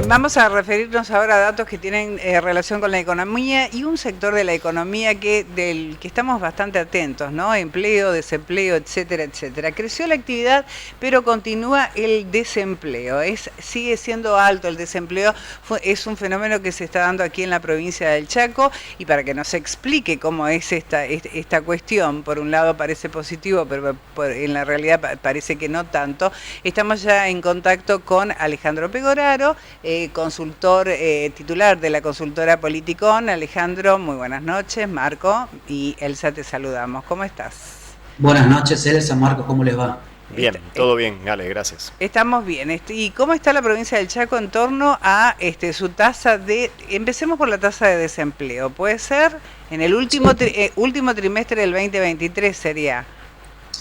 Vamos a referirnos ahora a datos que tienen relación con la economía y un sector de la economía del que estamos bastante atentos, ¿no? Empleo, desempleo, etcétera, etcétera. Creció la actividad, pero continúa el desempleo. Sigue siendo alto el desempleo. Es un fenómeno que se está dando aquí en la provincia del Chaco, y para que nos explique cómo es esta cuestión, por un lado parece positivo, pero en la realidad parece que no tanto, estamos ya en contacto con Alejandro Pegoraro, consultor titular de la consultora Politicón. Alejandro, muy buenas noches. Marco y Elsa, te saludamos. ¿Cómo estás? Buenas noches, Elsa, Marco, ¿cómo les va? Bien, todo bien, Ale, gracias. Estamos bien. ¿Y cómo está la provincia del Chaco en torno a su tasa de... Empecemos por la tasa de desempleo. ¿Puede ser? En el último trimestre del 2023 sería.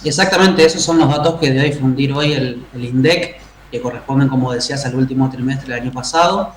Exactamente, esos son los datos que debe difundir hoy el INDEC, que corresponden, como decías, al último trimestre del año pasado.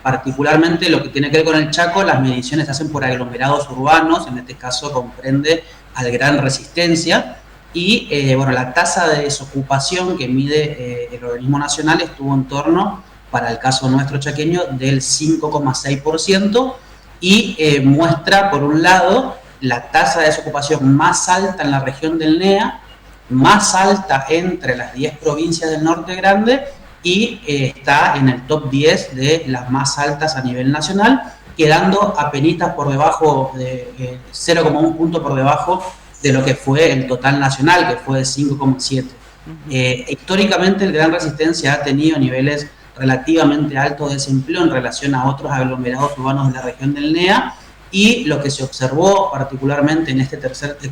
Particularmente lo que tiene que ver con el Chaco, las mediciones se hacen por aglomerados urbanos, en este caso comprende al Gran Resistencia, y bueno, la tasa de desocupación que mide el organismo nacional estuvo en torno, para el caso nuestro chaqueño, del 5,6%, y muestra, por un lado, la tasa de desocupación más alta en la región del NEA, más alta entre las 10 provincias del norte grande, y está en el top 10 de las más altas a nivel nacional, quedando apenitas por debajo, de 0,1 punto por debajo de lo que fue el total nacional, que fue de 5,7. Históricamente el Gran Resistencia ha tenido niveles relativamente altos de desempleo en relación a otros aglomerados urbanos de la región del NEA, y lo que se observó particularmente en este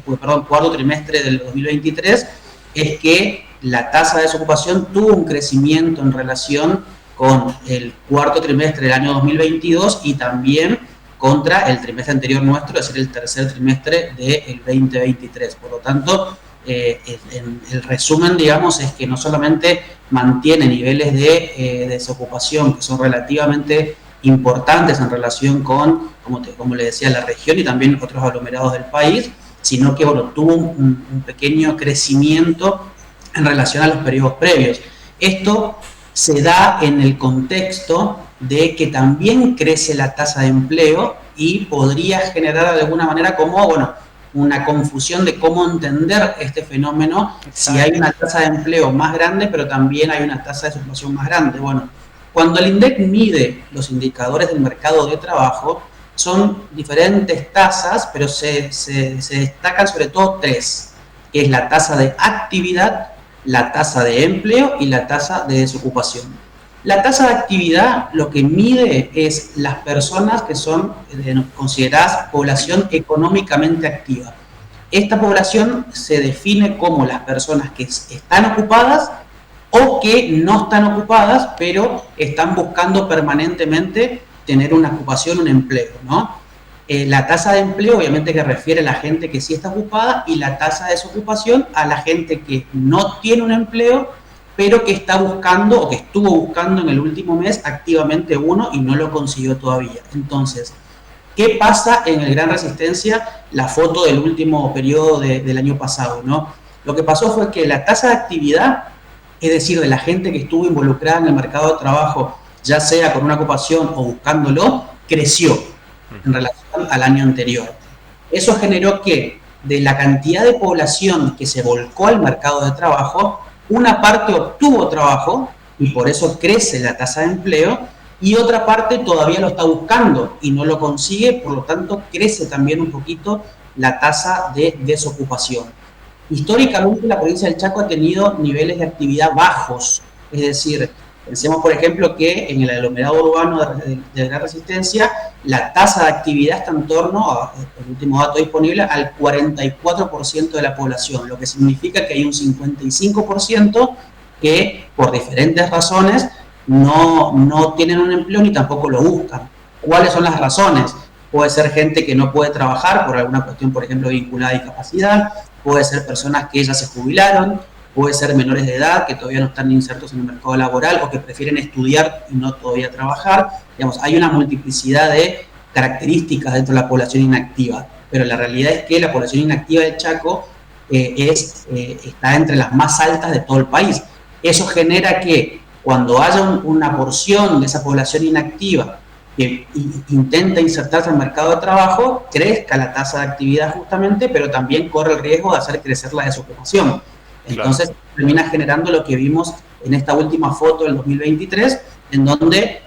cuarto trimestre del 2023 es que la tasa de desocupación tuvo un crecimiento en relación con el cuarto trimestre del año 2022 y también contra el trimestre anterior nuestro, es decir, el tercer trimestre del 2023. Por lo tanto, el resumen, digamos, es que no solamente mantiene niveles de desocupación que son relativamente importantes en relación con, como le decía, la región y también otros aglomerados del país, sino que bueno, tuvo un pequeño crecimiento en relación a los periodos previos. Esto se da en el contexto de que también crece la tasa de empleo y podría generar de alguna manera como, bueno, una confusión de cómo entender este fenómeno. Si hay una tasa de empleo más grande, pero también hay una tasa de desocupación más grande. Bueno, cuando el INDEC mide los indicadores del mercado de trabajo, son diferentes tasas, pero se destacan sobre todo tres, que es la tasa de actividad, la tasa de empleo y la tasa de desocupación. La tasa de actividad lo que mide es las personas que son consideradas población económicamente activa. Esta población se define como las personas que están ocupadas o que no están ocupadas, pero están buscando permanentemente tener una ocupación, un empleo, ¿no? La tasa de empleo, obviamente, que refiere a la gente que sí está ocupada, y la tasa de desocupación a la gente que no tiene un empleo, pero que está buscando o que estuvo buscando en el último mes activamente uno y no lo consiguió todavía. Entonces, ¿qué pasa en el Gran Resistencia? La foto del último periodo del año pasado, ¿no? Lo que pasó fue que la tasa de actividad, es decir, de la gente que estuvo involucrada en el mercado de trabajo, ya sea con una ocupación o buscándolo, creció en relación al año anterior. Eso generó que de la cantidad de población que se volcó al mercado de trabajo, una parte obtuvo trabajo y por eso crece la tasa de empleo, y otra parte todavía lo está buscando y no lo consigue, por lo tanto crece también un poquito la tasa de desocupación. Históricamente la provincia del Chaco ha tenido niveles de actividad bajos, es decir, pensemos por ejemplo que en el aglomerado urbano de Gran Resistencia la tasa de actividad está en torno, el último dato disponible, al 44% de la población, lo que significa que hay un 55% que por diferentes razones no tienen un empleo ni tampoco lo buscan. ¿Cuáles son las razones? Puede ser gente que no puede trabajar por alguna cuestión, por ejemplo, vinculada a discapacidad, puede ser personas que ya se jubilaron, puede ser menores de edad que todavía no están insertos en el mercado laboral o que prefieren estudiar y no todavía trabajar. Digamos, hay una multiplicidad de características dentro de la población inactiva, pero la realidad es que la población inactiva del Chaco está entre las más altas de todo el país. Eso genera que cuando haya una porción de esa población inactiva que intenta insertarse al mercado de trabajo, crezca la tasa de actividad justamente, pero también corre el riesgo de hacer crecer la desocupación. Entonces, claro, termina generando lo que vimos en esta última foto del 2023, en donde,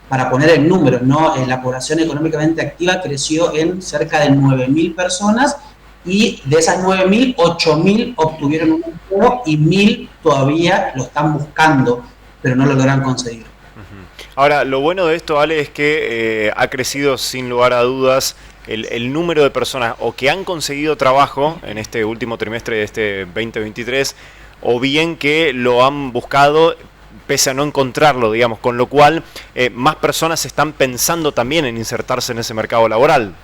para poner el número, ¿no? La población económicamente activa creció en cerca de 9.000 personas, y de esas 9.000, 8.000 obtuvieron un empleo y 1.000 todavía lo están buscando, pero no lo logran conseguir. Ahora, lo bueno de esto, Ale, es que ha crecido sin lugar a dudas el número de personas o que han conseguido trabajo en este último trimestre de este 2023, o bien que lo han buscado pese a no encontrarlo, digamos, con lo cual más personas están pensando también en insertarse en ese mercado laboral.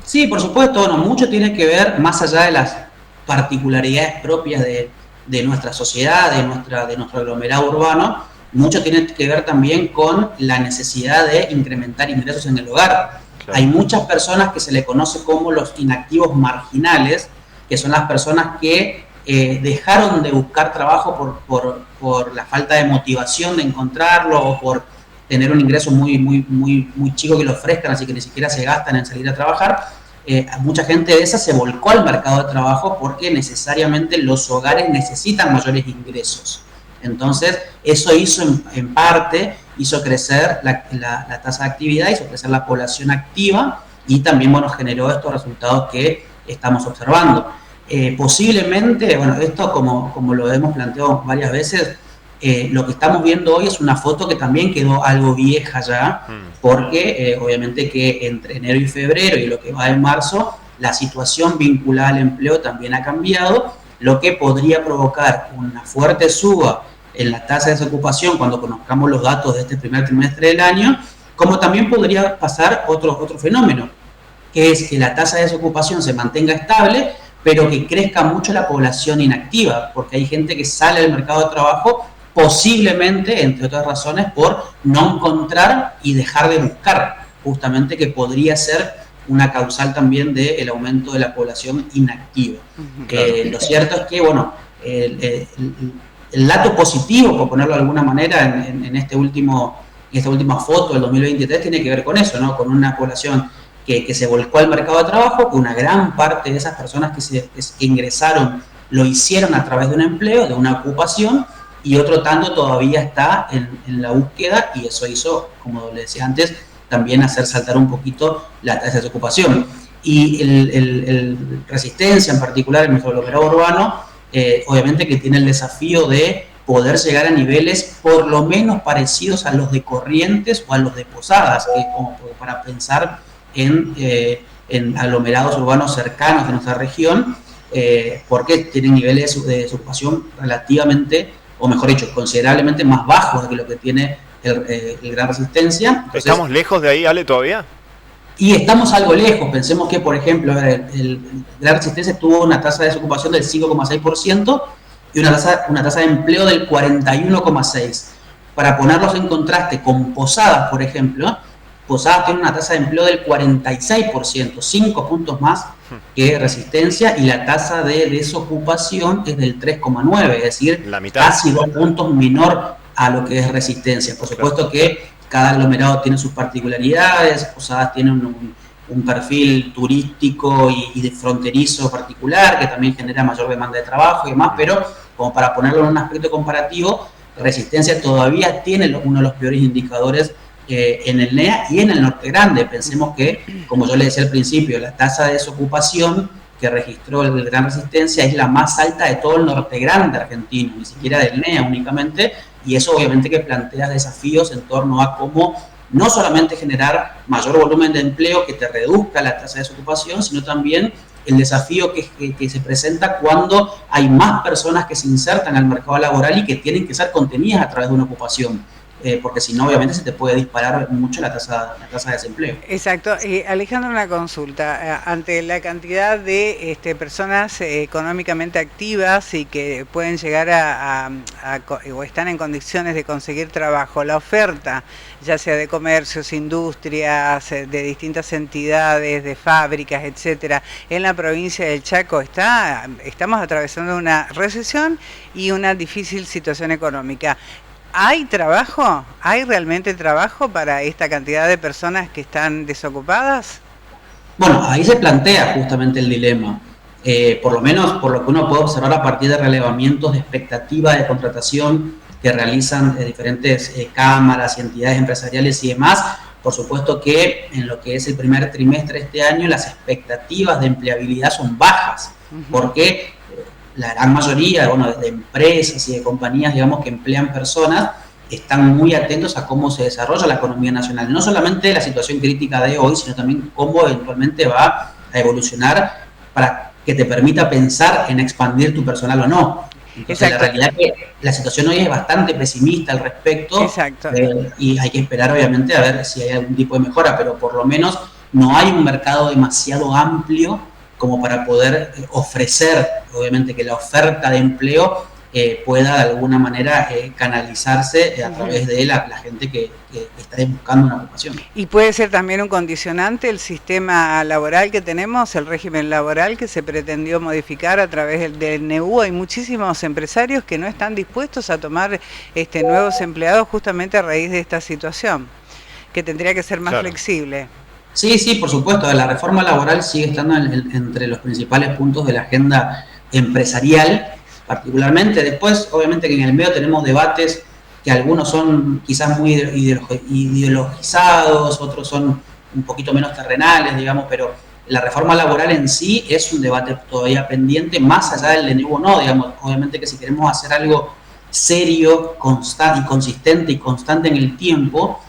Sí, por supuesto, bueno, mucho tiene que ver, más allá de las particularidades propias de nuestra sociedad, de nuestro aglomerado urbano, mucho tiene que ver también con la necesidad de incrementar ingresos en el hogar. Claro. Hay muchas personas que se le conoce como los inactivos marginales, que son las personas que dejaron de buscar trabajo por la falta de motivación de encontrarlo, o por tener un ingreso muy chico que lo ofrezcan, así que ni siquiera se gastan en salir a trabajar. Mucha gente de esa se volcó al mercado de trabajo porque necesariamente los hogares necesitan mayores ingresos. Entonces, eso hizo en parte, hizo crecer la tasa de actividad, hizo crecer la población activa, y también, bueno, generó estos resultados que estamos observando. Posiblemente, bueno, esto como lo hemos planteado varias veces, lo que estamos viendo hoy es una foto que también quedó algo vieja ya, porque obviamente que entre enero y febrero y lo que va en marzo, la situación vinculada al empleo también ha cambiado, lo que podría provocar una fuerte suba en la tasa de desocupación cuando conozcamos los datos de este primer trimestre del año, como también podría pasar otro fenómeno, que es que la tasa de desocupación se mantenga estable, pero que crezca mucho la población inactiva, porque hay gente que sale del mercado de trabajo posiblemente, entre otras razones, por no encontrar y dejar de buscar, justamente, que podría ser una causal también del aumento de la población inactiva. Claro. Lo cierto es que, bueno, el dato positivo, por ponerlo de alguna manera, en esta última foto del 2023 tiene que ver con eso, ¿no? Con una población que se volcó al mercado de trabajo, que una gran parte de esas personas que ingresaron lo hicieron a través de un empleo, de una ocupación, y otro tanto todavía está en la búsqueda, y eso hizo, como le decía antes, también hacer saltar un poquito la tasa de desocupación. Y el Resistencia, en particular, en nuestro aglomerado urbano, obviamente que tiene el desafío de poder llegar a niveles por lo menos parecidos a los de Corrientes o a los de Posadas, que como para pensar en aglomerados urbanos cercanos de nuestra región, porque tienen niveles de desocupación relativamente, o mejor dicho, considerablemente más bajos que lo que tiene el Gran Resistencia. Entonces, ¿estamos lejos de ahí, Ale, todavía? Y estamos algo lejos. Pensemos que, por ejemplo, el Gran Resistencia tuvo una tasa de desocupación del 5,6% y una tasa de empleo del 41,6%. Para ponerlos en contraste con Posadas, por ejemplo, Posadas tiene una tasa de empleo del 46%, 5 puntos más que Resistencia, y la tasa de desocupación es del 3,9%, es decir, casi 2 puntos menor a lo que es Resistencia. Por supuesto que cada aglomerado tiene sus particularidades. Posadas tiene un perfil turístico y de fronterizo particular, que también genera mayor demanda de trabajo y demás, pero como para ponerlo en un aspecto comparativo, Resistencia todavía tiene uno de los peores indicadores en el NEA y en el Norte Grande. Pensemos que, como yo le decía al principio, la tasa de desocupación que registró el Gran Resistencia es la más alta de todo el Norte Grande argentino, ni siquiera del NEA únicamente, y eso obviamente que plantea desafíos en torno a cómo no solamente generar mayor volumen de empleo que te reduzca la tasa de desocupación, sino también el desafío que se presenta cuando hay más personas que se insertan al mercado laboral y que tienen que ser contenidas a través de una ocupación. Porque si no, obviamente se te puede disparar mucho la tasa de desempleo. Exacto. Alejandro, una consulta. Ante la cantidad de personas económicamente activas y que pueden llegar o están en condiciones de conseguir trabajo, la oferta, ya sea de comercios, industrias, de distintas entidades, de fábricas, etcétera, en la provincia del Chaco estamos atravesando una recesión y una difícil situación económica. ¿Hay trabajo? ¿Hay realmente trabajo para esta cantidad de personas que están desocupadas? Bueno, ahí se plantea justamente el dilema. Por lo menos por lo que uno puede observar a partir de relevamientos de expectativa de contratación que realizan diferentes cámaras y entidades empresariales y demás. Por supuesto que en lo que es el primer trimestre de este año las expectativas de empleabilidad son bajas, porque la gran mayoría de empresas y de compañías, digamos, que emplean personas, están muy atentos a cómo se desarrolla la economía nacional. No solamente la situación crítica de hoy, sino también cómo eventualmente va a evolucionar para que te permita pensar en expandir tu personal o no. Entonces, la realidad es que la situación hoy es bastante pesimista al respecto. Y hay que esperar, obviamente, a ver si hay algún tipo de mejora, pero por lo menos no hay un mercado demasiado amplio como para poder ofrecer, obviamente, que la oferta de empleo pueda de alguna manera canalizarse a través de la gente que está buscando una ocupación. Y puede ser también un condicionante el sistema laboral que tenemos, el régimen laboral que se pretendió modificar a través del DNU. Hay muchísimos empresarios que no están dispuestos a tomar nuevos empleados justamente a raíz de esta situación, que tendría que ser más flexible. Sí, por supuesto. La reforma laboral sigue estando entre los principales puntos de la agenda empresarial, particularmente. Después, obviamente, que en el medio tenemos debates que algunos son quizás muy ideologizados, otros son un poquito menos terrenales, digamos, pero la reforma laboral en sí es un debate todavía pendiente, más allá del DNU o no, digamos. Obviamente que si queremos hacer algo serio, consistente y constante en el tiempo,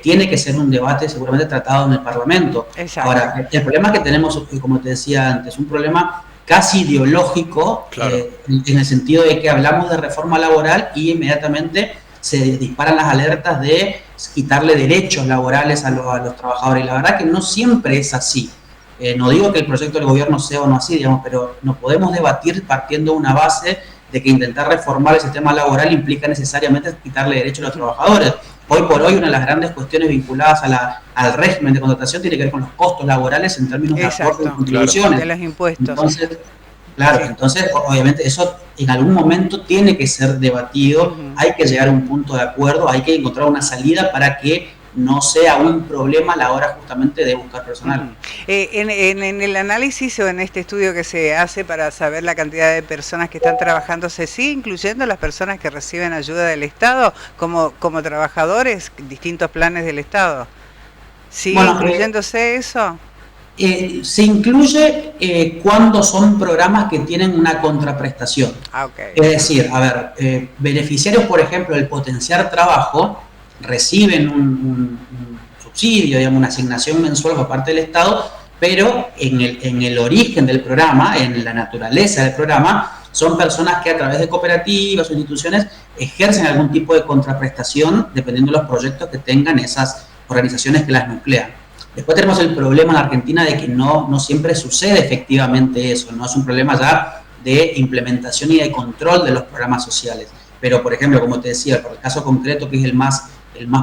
tiene que ser un debate seguramente tratado en el Parlamento. Exacto. Ahora, el problema que tenemos, como te decía antes, un problema casi ideológico, en el sentido de que hablamos de reforma laboral y inmediatamente se disparan las alertas de quitarle derechos laborales a los trabajadores. Y la verdad que no siempre es así. No digo que el proyecto del gobierno sea o no así, digamos, pero no podemos debatir partiendo de una base de que intentar reformar el sistema laboral implica necesariamente quitarle derechos a los trabajadores. Hoy por hoy una de las grandes cuestiones vinculadas al régimen de contratación tiene que ver con los costos laborales en términos de aportes y contribuciones. De los impuestos. Entonces, entonces obviamente eso en algún momento tiene que ser debatido, hay que llegar a un punto de acuerdo, hay que encontrar una salida para que no sea un problema a la hora justamente de buscar personal. En el análisis o en este estudio que se hace para saber la cantidad de personas que están trabajando, ¿se sigue incluyendo las personas que reciben ayuda del Estado como trabajadores, distintos planes del Estado? ¿Sigue incluyéndose eso? Se incluye cuando son programas que tienen una contraprestación. Es decir, a ver, beneficiarios, por ejemplo, del potenciar trabajo, reciben un subsidio, digamos, una asignación mensual por parte del Estado, pero en el origen del programa, en la naturaleza del programa, son personas que a través de cooperativas o instituciones ejercen algún tipo de contraprestación dependiendo de los proyectos que tengan esas organizaciones que las nuclean. Después tenemos el problema en Argentina de que no siempre sucede efectivamente eso, no es un problema ya de implementación y de control de los programas sociales. Pero, por ejemplo, como te decía, por el caso concreto que es el más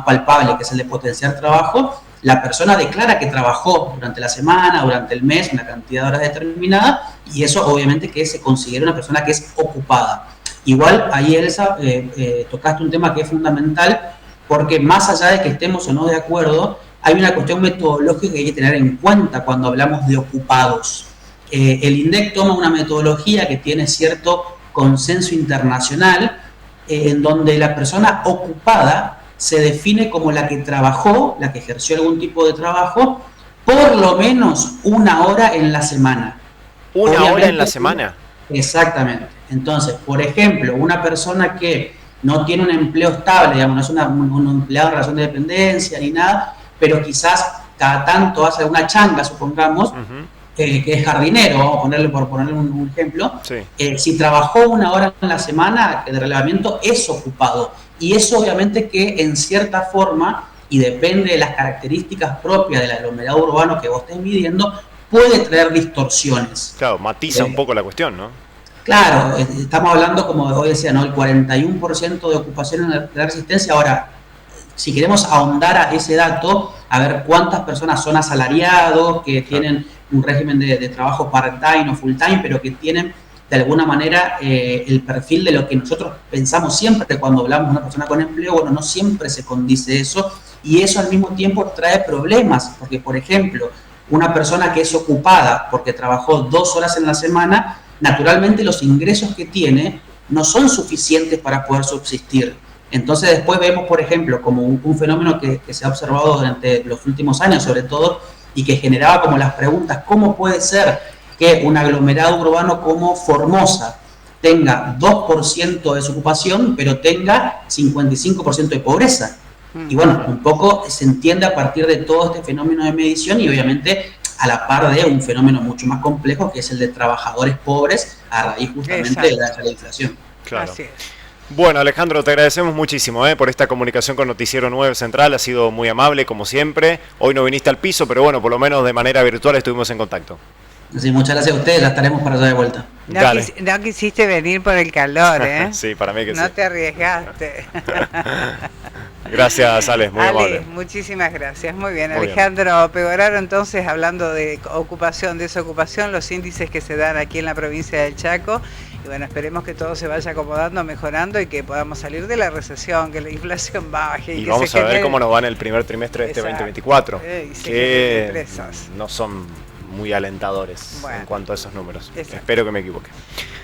palpable, que es el de potenciar trabajo, la persona declara que trabajó durante la semana, durante el mes, una cantidad de horas determinada, y eso obviamente que se considera una persona que es ocupada. Igual ahí, Elsa, tocaste un tema que es fundamental, porque más allá de que estemos o no de acuerdo, hay una cuestión metodológica que hay que tener en cuenta cuando hablamos de ocupados. El INDEC toma una metodología que tiene cierto consenso internacional, en donde la persona ocupada se define como la que trabajó, la que ejerció algún tipo de trabajo, por lo menos una hora en la semana. ¿Una hora en la semana? Exactamente. Entonces, por ejemplo, una persona que no tiene un empleo estable, digamos, no es un empleado en relación de dependencia ni nada, pero quizás cada tanto hace una changa, supongamos, que es jardinero, vamos a ponerle por ponerle un ejemplo, si trabajó una hora en la semana de relevamiento, es ocupado. Y eso obviamente que en cierta forma, y depende de las características propias del aglomerado urbano que vos estés midiendo, puede traer distorsiones. Claro, matiza un poco la cuestión, ¿no? Claro, estamos hablando, como hoy decía, ¿no? El 41% de ocupación en la resistencia. Ahora, si queremos ahondar a ese dato, a ver cuántas personas son asalariados, que tienen un régimen de trabajo part-time o full-time, pero que tienen de alguna manera el perfil de lo que nosotros pensamos siempre cuando hablamos de una persona con empleo. Bueno, no siempre se condice eso, y eso al mismo tiempo trae problemas, porque por ejemplo, una persona que es ocupada porque trabajó 2 horas en la semana, naturalmente los ingresos que tiene no son suficientes para poder subsistir. Entonces después vemos, por ejemplo, como un fenómeno que se ha observado durante los últimos años sobre todo, y que generaba como las preguntas: ¿cómo puede ser que un aglomerado urbano como Formosa tenga 2% de desocupación, pero tenga 55% de pobreza? Y bueno, un poco se entiende a partir de todo este fenómeno de medición, y obviamente a la par de un fenómeno mucho más complejo, que es el de trabajadores pobres a raíz justamente de la inflación. Claro. Así es. Bueno, Alejandro, te agradecemos muchísimo por esta comunicación con Noticiero 9 Central. Ha sido muy amable, como siempre. Hoy no viniste al piso, pero bueno, por lo menos de manera virtual estuvimos en contacto. Sí, muchas gracias a ustedes, ya estaremos para allá de vuelta. No quisiste venir por el calor, ¿eh? Sí, para mí que sí. No te arriesgaste. Gracias, Alex, muy amable. Muchísimas gracias. Muy bien, Muy Alejandro Pegoraro, entonces, hablando de ocupación, desocupación, los índices que se dan aquí en la provincia del Chaco. Y bueno, esperemos que todo se vaya acomodando, mejorando, y que podamos salir de la recesión, que la inflación baje. Y que vamos a ver genere... cómo nos va en el primer trimestre de este 2024, que no son muy alentadores en cuanto a esos números. Espero que me equivoque.